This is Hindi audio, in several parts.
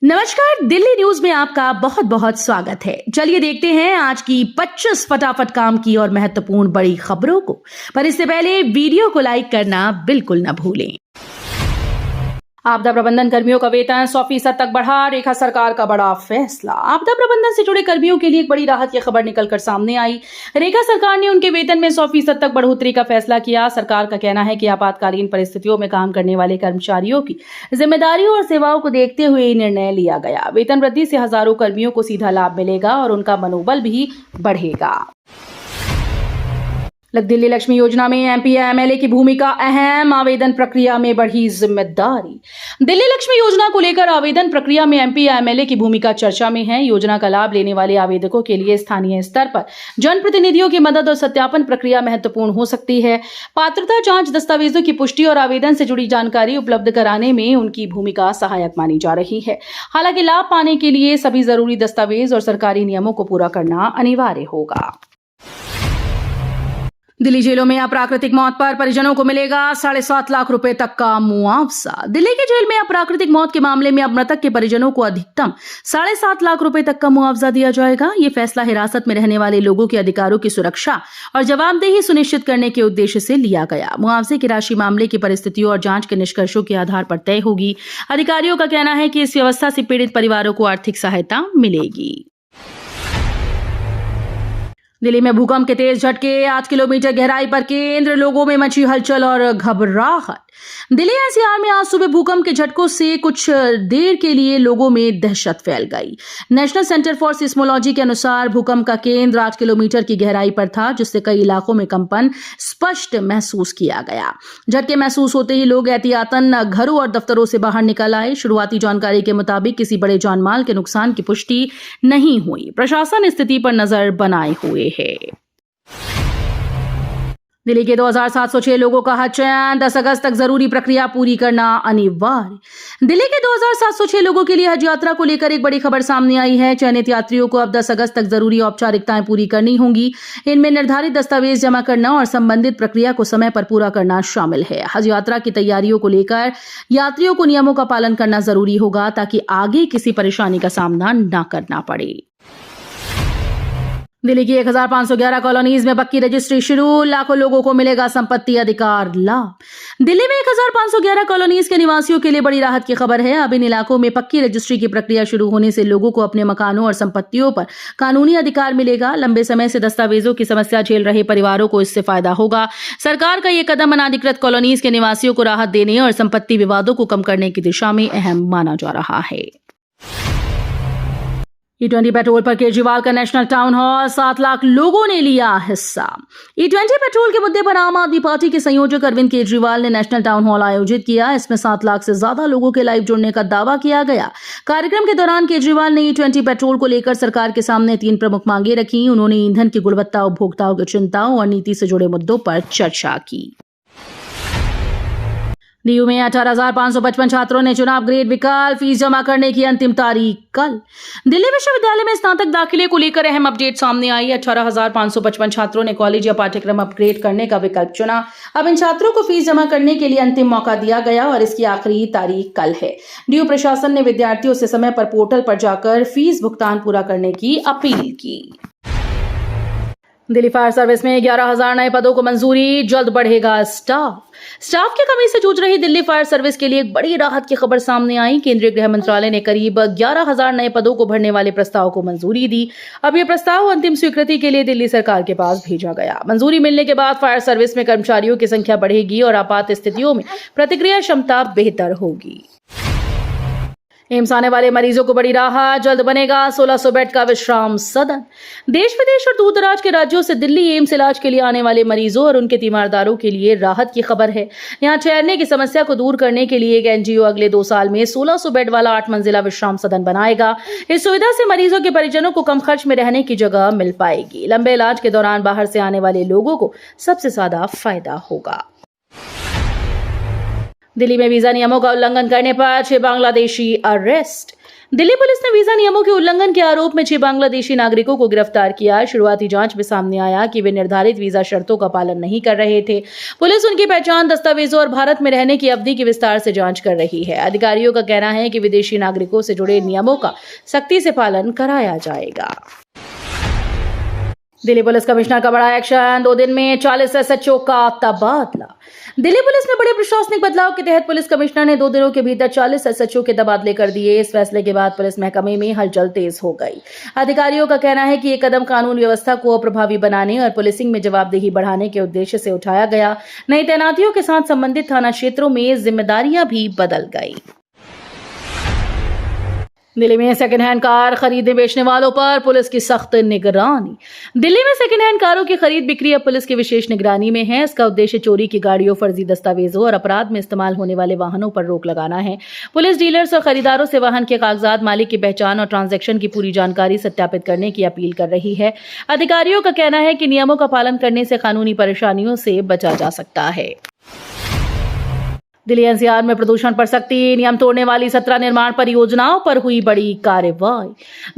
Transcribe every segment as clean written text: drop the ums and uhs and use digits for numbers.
नमस्कार, दिल्ली न्यूज में आपका बहुत बहुत स्वागत है। चलिए देखते हैं आज की 25 फटाफट काम की और महत्वपूर्ण बड़ी खबरों को। पर इससे पहले वीडियो को लाइक करना बिल्कुल न भूलें। आपदा प्रबंधन कर्मियों का वेतन 100% तक बढ़ा, रेखा सरकार का बड़ा फैसला। आपदा प्रबंधन से जुड़े कर्मियों के लिए एक बड़ी राहत की खबर निकलकर सामने आई। रेखा सरकार ने उनके वेतन में 100% तक बढ़ोतरी का फैसला किया। सरकार का कहना है कि आपातकालीन परिस्थितियों में काम करने वाले कर्मचारियों की जिम्मेदारियों और सेवाओं को देखते हुए ये निर्णय लिया गया। वेतन वृद्धि से हजारों कर्मियों को सीधा लाभ मिलेगा और उनका मनोबल भी बढ़ेगा। दिल्ली लक्ष्मी योजना में एमपी एमएलए की भूमिका अहम, आवेदन प्रक्रिया में बढ़ी जिम्मेदारी। दिल्ली लक्ष्मी योजना को लेकर आवेदन प्रक्रिया में एमपी एमएलए की भूमिका चर्चा में है। योजना का लाभ लेने वाले आवेदकों के लिए स्थानीय स्तर पर जनप्रतिनिधियों की मदद और सत्यापन प्रक्रिया महत्वपूर्ण हो सकती है। पात्रता जांच, दस्तावेजों की पुष्टि और आवेदन से जुड़ी जानकारी उपलब्ध कराने में उनकी भूमिका सहायक मानी जा रही है। हालांकि लाभ पाने के लिए सभी जरूरी दस्तावेज और सरकारी नियमों को पूरा करना अनिवार्य होगा। दिल्ली जेलों में अप्राकृतिक मौत पर परिजनों को मिलेगा 7.5 लाख रुपए तक का मुआवजा। दिल्ली के जेल में अप्राकृतिक मौत के मामले में अब मृतक के परिजनों को अधिकतम 7.5 लाख रुपए तक का मुआवजा दिया जाएगा। ये फैसला हिरासत में रहने वाले लोगों के अधिकारों की सुरक्षा और जवाबदेही सुनिश्चित करने के उद्देश्य से लिया गया। मुआवजे की राशि मामले की परिस्थितियों और जांच के निष्कर्षों के आधार पर तय होगी। अधिकारियों का कहना है कि इस व्यवस्था से पीड़ित परिवारों को आर्थिक सहायता मिलेगी। दिल्ली में भूकंप के तेज झटके, 8 किलोमीटर गहराई पर केंद्र, लोगों में मची हलचल और घबराहट। दिल्ली एनसीआर में आज सुबह भूकंप के झटकों से कुछ देर के लिए लोगों में दहशत फैल गई। नेशनल सेंटर फॉर सिस्मोलॉजी के अनुसार भूकंप का केंद्र 8 किलोमीटर की गहराई पर था, जिससे कई इलाकों में कंपन स्पष्ट महसूस किया गया। झटके महसूस होते ही लोग एहतियातन घरों और दफ्तरों से बाहर निकल आए। शुरुआती जानकारी के मुताबिक किसी बड़े जानमाल के नुकसान की पुष्टि नहीं हुई। प्रशासन स्थिति पर नजर बनाए हुए है। दिल्ली के 2706 लोगों का हज चयन, 10 अगस्त तक जरूरी प्रक्रिया पूरी करना अनिवार्य। दिल्ली के 2706 लोगों के लिए हज यात्रा को लेकर एक बड़ी खबर सामने आई है। चयनित यात्रियों को अब 10 अगस्त तक जरूरी औपचारिकताएं पूरी करनी होंगी। इनमें निर्धारित दस्तावेज जमा करना और संबंधित प्रक्रिया को समय पर पूरा करना शामिल है। हज यात्रा की तैयारियों को लेकर यात्रियों को नियमों का पालन करना जरूरी होगा, ताकि आगे किसी परेशानी का सामना न करना पड़े। दिल्ली की 1511 कॉलोनीज में पक्की रजिस्ट्री शुरू, लाखों लोगों को मिलेगा संपत्ति अधिकार लाभ। दिल्ली में 1511 कॉलोनीज के निवासियों के लिए बड़ी राहत की खबर है। अब इन इलाकों में पक्की रजिस्ट्री की प्रक्रिया शुरू होने से लोगों को अपने मकानों और संपत्तियों पर कानूनी अधिकार मिलेगा। लंबे समय से दस्तावेजों की समस्या झेल रहे परिवारों को इससे फायदा होगा। सरकार का यह कदम अनाधिकृत कॉलोनीज के निवासियों को राहत देने और संपत्ति विवादों को कम करने की दिशा में अहम माना जा रहा है। E20 पेट्रोल पर केजरीवाल का नेशनल टाउन हॉल, 7 लाख लोगों ने लिया हिस्सा। E20 पेट्रोल के मुद्दे पर आम आदमी पार्टी के संयोजक अरविंद केजरीवाल ने नेशनल टाउन हॉल आयोजित किया। इसमें 7 लाख से ज्यादा लोगों के लाइव जुड़ने का दावा किया गया। कार्यक्रम के दौरान केजरीवाल ने E20 पेट्रोल को लेकर सरकार के सामने 3 प्रमुख मांगे रखी। उन्होंने ईंधन की गुणवत्ता, उपभोक्ताओं की चिंताओं और नीति से जुड़े मुद्दों पर चर्चा की। डीयू में 18,555 छात्रों ने चुनाव ग्रेड विकल्प, फीस जमा करने की अंतिम तारीख कल। दिल्ली विश्वविद्यालय में स्नातक दाखिले को लेकर अहम अपडेट सामने आई। 18,555 छात्रों ने कॉलेज या पाठ्यक्रम अपग्रेड करने का विकल्प चुना। अब इन छात्रों को फीस जमा करने के लिए अंतिम मौका दिया गया और इसकी आखिरी तारीख कल है। डीयू प्रशासन ने विद्यार्थियों से समय पर पोर्टल पर जाकर फीस भुगतान पूरा करने की अपील की। दिल्ली फायर सर्विस में 11,000 नए पदों को मंजूरी, जल्द बढ़ेगा स्टाफ की कमी से जूझ रही दिल्ली फायर सर्विस के लिए एक बड़ी राहत की खबर सामने आई। केंद्रीय गृह मंत्रालय ने करीब 11,000 नए पदों को भरने वाले प्रस्ताव को मंजूरी दी। अब यह प्रस्ताव अंतिम स्वीकृति के लिए दिल्ली सरकार के पास भेजा गया। मंजूरी मिलने के बाद फायर सर्विस में कर्मचारियों की संख्या बढ़ेगी और आपात स्थितियों में प्रतिक्रिया क्षमता बेहतर होगी। एम्स आने वाले मरीजों को बड़ी राहत, जल्द बनेगा 1600 बेड का विश्राम सदन। देश विदेश और दूर दराज के राज्यों से दिल्ली एम्स इलाज के लिए आने वाले मरीजों और उनके तीमारदारों के लिए राहत की खबर है। यहां ठहरने की समस्या को दूर करने के लिए एक एनजीओ अगले 2 साल में 1600 बेड वाला 8 मंजिला विश्राम सदन बनाएगा। इस सुविधा से मरीजों के परिजनों को कम खर्च में रहने की जगह मिल पाएगी। लंबे इलाज के दौरान बाहर से आने वाले लोगों को सबसे ज्यादा फायदा होगा। दिल्ली में वीजा नियमों का उल्लंघन करने पर 6 बांग्लादेशी अरेस्ट। दिल्ली पुलिस ने वीजा नियमों के उल्लंघन के आरोप में 6 बांग्लादेशी नागरिकों को गिरफ्तार किया। शुरुआती जांच में सामने आया कि वे निर्धारित वीजा शर्तों का पालन नहीं कर रहे थे। पुलिस उनकी पहचान, दस्तावेजों और भारत में रहने की अवधि की विस्तार से जांच कर रही है। अधिकारियों का कहना है कि विदेशी नागरिकों से जुड़े नियमों का सख्ती से पालन कराया जाएगा। दिल्ली पुलिस कमिश्नर का बड़ा एक्शन, 2 दिन में 40 एसएचओ का तबादला। दिल्ली पुलिस में बड़े प्रशासनिक बदलाव के तहत पुलिस कमिश्नर ने 2 दिनों के भीतर 40 एसएचओ के तबादले कर दिए। इस फैसले के बाद पुलिस महकमे में हलचल तेज हो गई। अधिकारियों का कहना है कि ये कदम कानून व्यवस्था को प्रभावी बनाने और पुलिसिंग में जवाबदेही बढ़ाने के उद्देश्य से उठाया गया। नई तैनातियों के साथ संबंधित थाना क्षेत्रों में जिम्मेदारियां भी बदल गई। दिल्ली में सेकंड हैंड कार खरीदने बेचने वालों पर पुलिस की सख्त निगरानी। दिल्ली में सेकंड हैंड कारों की खरीद बिक्री अब पुलिस की विशेष निगरानी में है। इसका उद्देश्य चोरी की गाड़ियों, फर्जी दस्तावेजों और अपराध में इस्तेमाल होने वाले वाहनों पर रोक लगाना है। पुलिस डीलर्स और खरीदारों से वाहन के कागजात, मालिक की पहचान और ट्रांजैक्शन की पूरी जानकारी सत्यापित करने की अपील कर रही है। अधिकारियों का कहना है कि नियमों का पालन करने से कानूनी परेशानियों से बचा जा सकता है। दिल्ली एनसीआर में प्रदूषण पर सख्ती, नियम तोड़ने वाली 17 निर्माण परियोजनाओं पर हुई बड़ी कार्रवाई।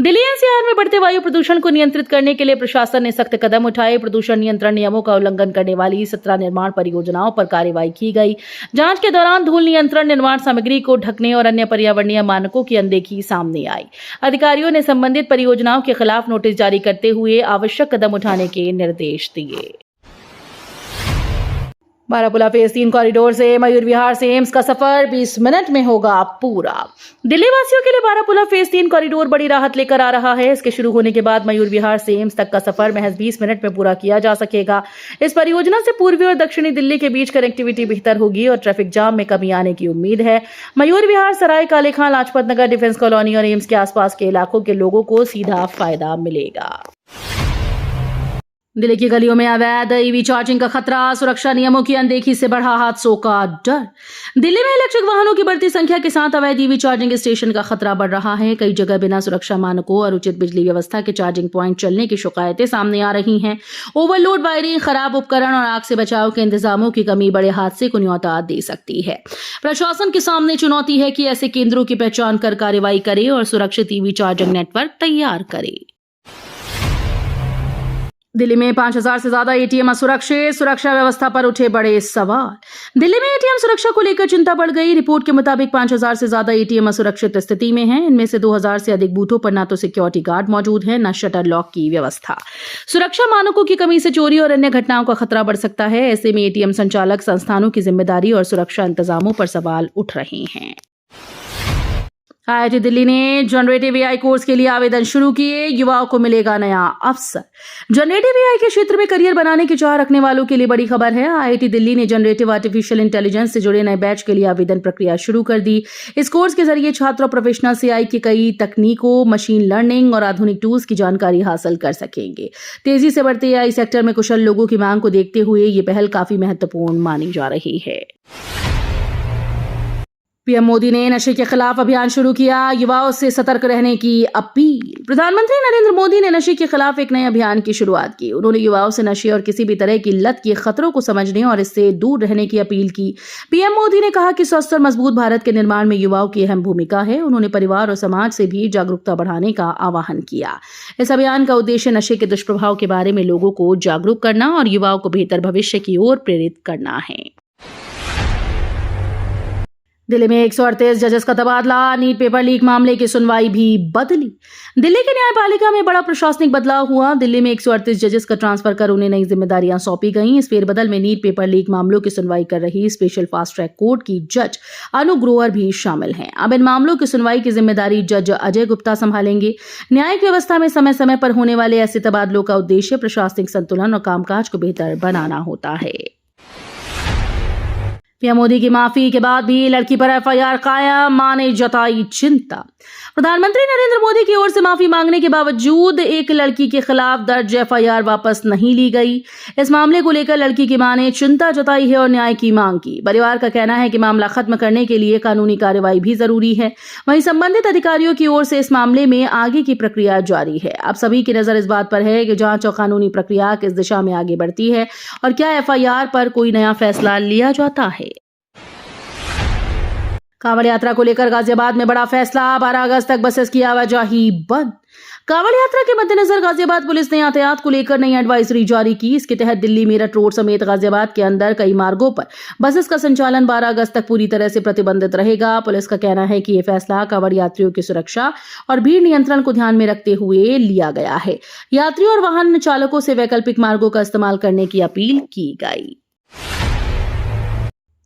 दिल्ली एनसीआर में बढ़ते वायु प्रदूषण को नियंत्रित करने के लिए प्रशासन ने सख्त कदम उठाए। प्रदूषण नियंत्रण नियमों का उल्लंघन करने वाली 17 निर्माण परियोजनाओं पर कार्रवाई की गई। जांच के दौरान धूल नियंत्रण, निर्माण सामग्री को ढकने और अन्य पर्यावरणीय मानकों की अनदेखी सामने आई। अधिकारियों ने संबंधित परियोजनाओं के खिलाफ नोटिस जारी करते हुए आवश्यक कदम उठाने के निर्देश दिए। बारापुला फेज 3 कॉरिडोर से मयूर विहार से एम्स का सफर 20 मिनट में होगा पूरा। दिल्ली वासियों के लिए बारापुला फेज 3 कॉरिडोर बड़ी राहत लेकर आ रहा है। इसके शुरू होने के बाद मयूर विहार से एम्स तक का सफर महज 20 मिनट में पूरा किया जा सकेगा। इस परियोजना से पूर्वी और दक्षिणी दिल्ली के बीच कनेक्टिविटी बेहतर होगी और ट्रैफिक जाम में कमी आने की उम्मीद है। मयूर विहार, सराय काले खां, लाजपत नगर, डिफेंस कॉलोनी और एम्स के आसपास के इलाकों के लोगों को सीधा फायदा मिलेगा। दिल्ली की गलियों में अवैध ईवी चार्जिंग का खतरा, सुरक्षा नियमों की अनदेखी से बढ़ा हादसों का डर। दिल्ली में इलेक्ट्रिक वाहनों की बढ़ती संख्या के साथ अवैध ईवी चार्जिंग स्टेशन का खतरा बढ़ रहा है। कई जगह बिना सुरक्षा मानकों और उचित बिजली व्यवस्था के चार्जिंग प्वाइंट चलने की शिकायतें सामने आ रही हैं। ओवरलोड वायरिंग, खराब उपकरण और आग से बचाव के इंतजामों की कमी बड़े हादसे को न्योता दे सकती है। प्रशासन के सामने चुनौती है कि ऐसे केंद्रों की पहचान कर कार्रवाई करे और सुरक्षित ईवी चार्जिंग नेटवर्क तैयार करे। दिल्ली में 5000 से ज्यादा एटीएम असुरक्षित, सुरक्षा व्यवस्था पर उठे बड़े सवाल। दिल्ली में एटीएम सुरक्षा को लेकर चिंता बढ़ गई। रिपोर्ट के मुताबिक 5000 से ज्यादा एटीएम असुरक्षित स्थिति में हैं। इनमें से 2000 से अधिक बूथों पर न तो सिक्योरिटी गार्ड मौजूद है, न शटर लॉक की व्यवस्था। सुरक्षा मानकों की कमी से चोरी और अन्य घटनाओं का खतरा बढ़ सकता है। ऐसे में एटीएम संचालक संस्थानों की जिम्मेदारी और सुरक्षा इंतजामों पर सवाल उठ रहे हैं। आईआईटी दिल्ली ने जनरेटिव एआई कोर्स के लिए आवेदन शुरू किए, युवाओं को मिलेगा नया अवसर। जनरेटिव एआई के क्षेत्र में करियर बनाने की चाह रखने वालों के लिए बड़ी खबर है। आईआईटी दिल्ली ने जनरेटिव आर्टिफिशियल इंटेलिजेंस से जुड़े नए बैच के लिए आवेदन प्रक्रिया शुरू कर दी। इस कोर्स के जरिए छात्र और प्रोफेशनल्स एआई की कई तकनीकों, मशीन लर्निंग और आधुनिक टूल्स की जानकारी हासिल कर सकेंगे। तेजी से बढ़ते एआई सेक्टर में कुशल लोगों की मांग को देखते हुए ये पहल काफी महत्वपूर्ण मानी जा रही है। पीएम मोदी ने नशे के खिलाफ अभियान शुरू किया, युवाओं से सतर्क रहने की अपील। प्रधानमंत्री नरेंद्र मोदी ने नशे के खिलाफ एक नए अभियान की शुरुआत की। उन्होंने युवाओं से नशे और किसी भी तरह की लत के खतरों को समझने और इससे दूर रहने की अपील की। पीएम मोदी ने कहा कि स्वस्थ और मजबूत भारत के निर्माण में युवाओं की अहम भूमिका है। उन्होंने परिवार और समाज से भी जागरूकता बढ़ाने का आह्वान किया। इस अभियान का उद्देश्य नशे के दुष्प्रभाव के बारे में लोगों को जागरूक करना और युवाओं को बेहतर भविष्य की ओर प्रेरित करना है। दिल्ली में 138 जजेस का तबादला, नीट पेपर लीक मामले की सुनवाई भी बदली। दिल्ली की न्यायपालिका में बड़ा प्रशासनिक बदलाव हुआ। दिल्ली में 138 जजेस का ट्रांसफर कर उन्हें नई जिम्मेदारियां सौंपी गईं। इस फेरबदल में नीट पेपर लीक मामलों की सुनवाई कर रही स्पेशल फास्ट ट्रैक कोर्ट की जज अनु ग्रोवर भी शामिल हैं। अब इन मामलों की सुनवाई की जिम्मेदारी जज अजय गुप्ता संभालेंगे। न्यायिक व्यवस्था में समय समय पर होने वाले ऐसे तबादलों का उद्देश्य प्रशासनिक संतुलन और कामकाज को बेहतर बनाना होता है। पीएम मोदी की माफी के बाद भी लड़की पर एफआईआर कायम, मां ने जताई चिंता। प्रधानमंत्री नरेंद्र मोदी की ओर से माफी मांगने के बावजूद एक लड़की के खिलाफ दर्ज एफआईआर वापस नहीं ली गई। इस मामले को लेकर लड़की की मां ने चिंता जताई है और न्याय की मांग की। परिवार का कहना है कि मामला खत्म करने के लिए कानूनी कार्रवाई भी जरूरी है। वहीं संबंधित अधिकारियों की ओर से इस मामले में आगे की प्रक्रिया जारी है। अब सभी की नजर इस बात पर है कि जांच और कानूनी प्रक्रिया किस दिशा में आगे बढ़ती है और क्या एफआईआर पर कोई नया फैसला लिया जाता है। कांवड़ यात्रा को लेकर गाजियाबाद में बड़ा फैसला, 12 अगस्त तक बसेस की आवाजाही बंद। कांवड़ यात्रा के मद्देनजर गाजियाबाद पुलिस ने यातायात को लेकर नई एडवाइजरी जारी की। इसके तहत दिल्ली मेरठ रोड समेत गाजियाबाद के अंदर कई मार्गों पर बसेस का संचालन 12 अगस्त तक पूरी तरह से प्रतिबंधित रहेगा। पुलिस का कहना है कि यह फैसला कांवड़ यात्रियों की सुरक्षा और भीड़ नियंत्रण को ध्यान में रखते हुए लिया गया है। यात्रियों और वाहन चालकों से वैकल्पिक मार्गों का इस्तेमाल करने की अपील की गई।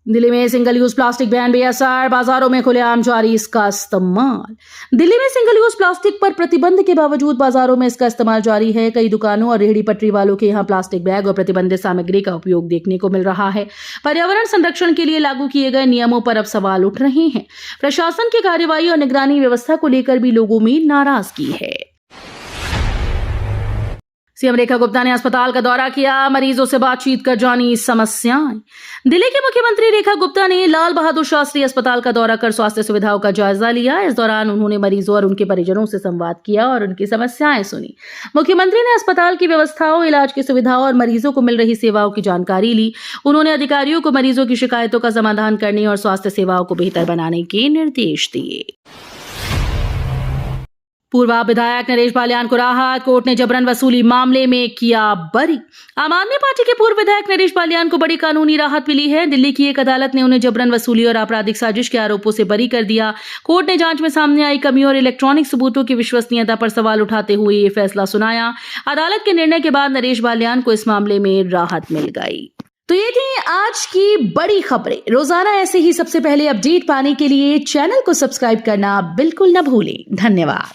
दिल्ली में सिंगल यूज प्लास्टिक बैन बेअसर, बाजारों में खुलेआम जारी इसका इस्तेमाल। दिल्ली में सिंगल यूज प्लास्टिक पर प्रतिबंध के बावजूद बाजारों में इसका इस्तेमाल जारी है। कई दुकानों और रेहड़ी पटरी वालों के यहां प्लास्टिक बैग और प्रतिबंधित सामग्री का उपयोग देखने को मिल रहा है। पर्यावरण संरक्षण के लिए लागू किए गए नियमों पर अब सवाल उठ रहे हैं। प्रशासन की कार्रवाई और निगरानी व्यवस्था को लेकर भी लोगों में नाराजगी है। सीएम रेखा गुप्ता ने अस्पताल का दौरा किया, मरीजों से बातचीत कर जानी समस्याएं। दिल्ली के मुख्यमंत्री रेखा गुप्ता ने लाल बहादुर शास्त्री अस्पताल का दौरा कर स्वास्थ्य सुविधाओं का जायजा लिया। इस दौरान उन्होंने मरीजों और उनके परिजनों से संवाद किया और उनकी समस्याएं सुनी। मुख्यमंत्री ने अस्पताल की व्यवस्थाओं, इलाज की सुविधाओं और मरीजों को मिल रही सेवाओं की जानकारी ली। उन्होंने अधिकारियों को मरीजों की शिकायतों का समाधान करने और स्वास्थ्य सेवाओं को बेहतर बनाने के निर्देश दिए। पूर्व विधायक नरेश बालियान को राहत, कोर्ट ने जबरन वसूली मामले में किया बरी। आम आदमी पार्टी के पूर्व विधायक नरेश बालियान को बड़ी कानूनी राहत मिली है। दिल्ली की एक अदालत ने उन्हें जबरन वसूली और आपराधिक साजिश के आरोपों से बरी कर दिया। कोर्ट ने जांच में सामने आई कमियों और इलेक्ट्रॉनिक सबूतों की विश्वसनीयता पर सवाल उठाते हुए ये फैसला सुनाया। अदालत के निर्णय के बाद नरेश बालियान को इस मामले में राहत मिल गई। तो ये थी आज की बड़ी खबरें। रोजाना ऐसे ही सबसे पहले अपडेट पाने के लिए चैनल को सब्सक्राइब करना बिल्कुल न भूलें। धन्यवाद।